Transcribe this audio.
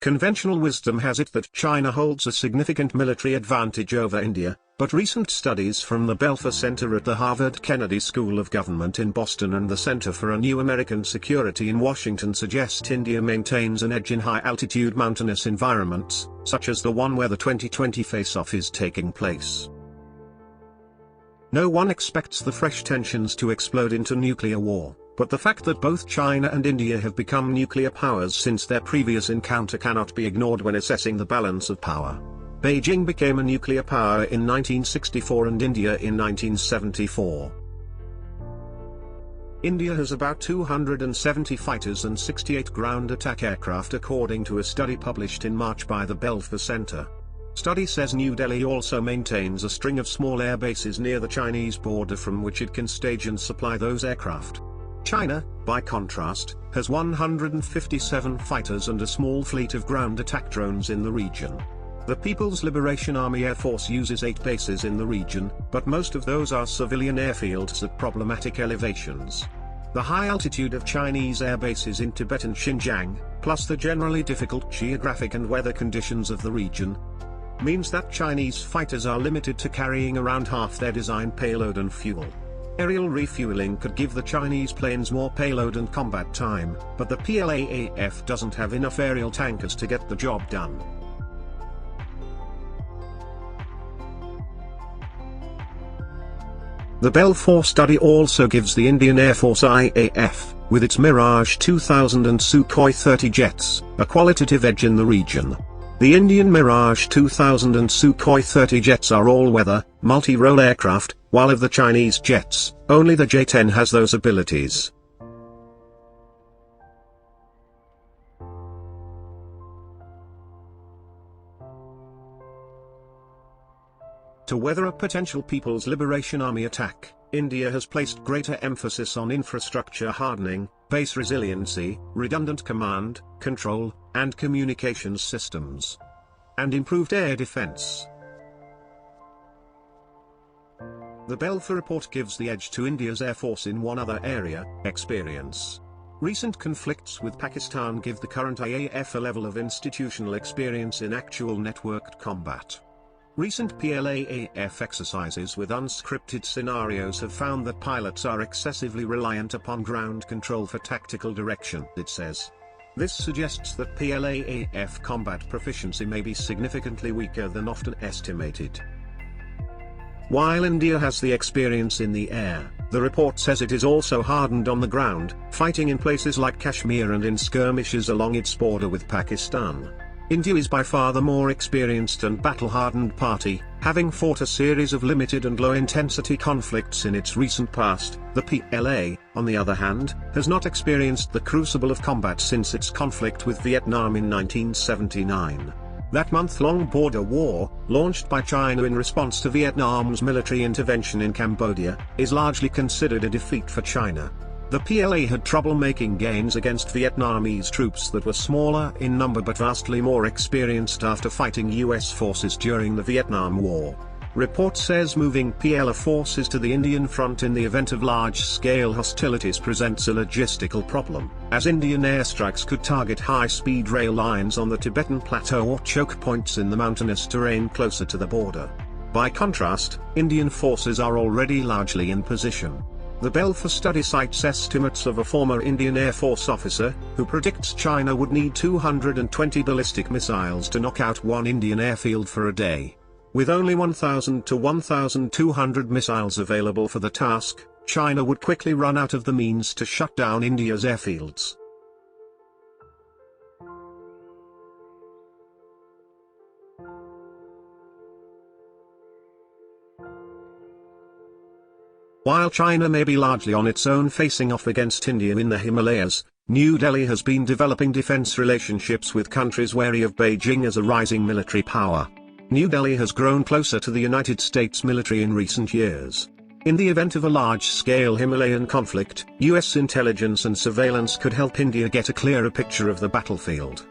Conventional wisdom has it that China holds a significant military advantage over India, but recent studies from the Belfer Center at the Harvard Kennedy School of Government in Boston and the Center for a New American Security in Washington suggest India maintains an edge in high-altitude mountainous environments, such as the one where the 2020 face-off is taking place. No one expects the fresh tensions to explode into nuclear war, but the fact that both China and India have become nuclear powers since their previous encounter cannot be ignored when assessing the balance of power. Beijing became a nuclear power in 1964 and India in 1974. India has about 270 fighters and 68 ground attack aircraft according to a study published in March by the Belfer Center. Study says New Delhi also maintains a string of small air bases near the Chinese border from which it can stage and supply those aircraft. China, by contrast, has 157 fighters and a small fleet of ground attack drones in the region. The People's Liberation Army Air Force uses 8 bases in the region, but most of those are civilian airfields at problematic elevations. The high altitude of Chinese air bases in Tibet and Xinjiang, plus the generally difficult geographic and weather conditions of the region, means that Chinese fighters are limited to carrying around half their design payload and fuel. Aerial refueling could give the Chinese planes more payload and combat time, but the PLAAF doesn't have enough aerial tankers to get the job done. The Belfer study also gives the Indian Air Force IAF, with its Mirage 2000 and Sukhoi 30 jets, a qualitative edge in the region. The Indian Mirage 2000 and Sukhoi 30 jets are all-weather, multi-role aircraft, while of the Chinese jets, only the J-10 has those abilities. To weather a potential People's Liberation Army attack, India has placed greater emphasis on infrastructure hardening, base resiliency, redundant command, control, and communications systems, and improved air defense. The Belfer report gives the edge to India's Air Force in one other area: experience. Recent conflicts with Pakistan give the current IAF a level of institutional experience in actual networked combat. Recent PLAAF exercises with unscripted scenarios have found that pilots are excessively reliant upon ground control for tactical direction, it says. This suggests that PLAAF combat proficiency may be significantly weaker than often estimated. While India has the experience in the air, the report says it is also hardened on the ground, fighting in places like Kashmir and in skirmishes along its border with Pakistan. India is by far the more experienced and battle-hardened party, having fought a series of limited and low-intensity conflicts in its recent past. The PLA, on the other hand, has not experienced the crucible of combat since its conflict with Vietnam in 1979. That month-long border war, launched by China in response to Vietnam's military intervention in Cambodia, is largely considered a defeat for China. The PLA had trouble making gains against Vietnamese troops that were smaller in number but vastly more experienced after fighting US forces during the Vietnam War. Report says moving PLA forces to the Indian front in the event of large-scale hostilities presents a logistical problem, as Indian airstrikes could target high-speed rail lines on the Tibetan Plateau or choke points in the mountainous terrain closer to the border. By contrast, Indian forces are already largely in position. The Belfer study cites estimates of a former Indian Air Force officer, who predicts China would need 220 ballistic missiles to knock out one Indian airfield for a day. With only 1,000 to 1,200 missiles available for the task, China would quickly run out of the means to shut down India's airfields. While China may be largely on its own facing off against India in the Himalayas, New Delhi has been developing defense relationships with countries wary of Beijing as a rising military power. New Delhi has grown closer to the United States military in recent years. In the event of a large-scale Himalayan conflict, US intelligence and surveillance could help India get a clearer picture of the battlefield.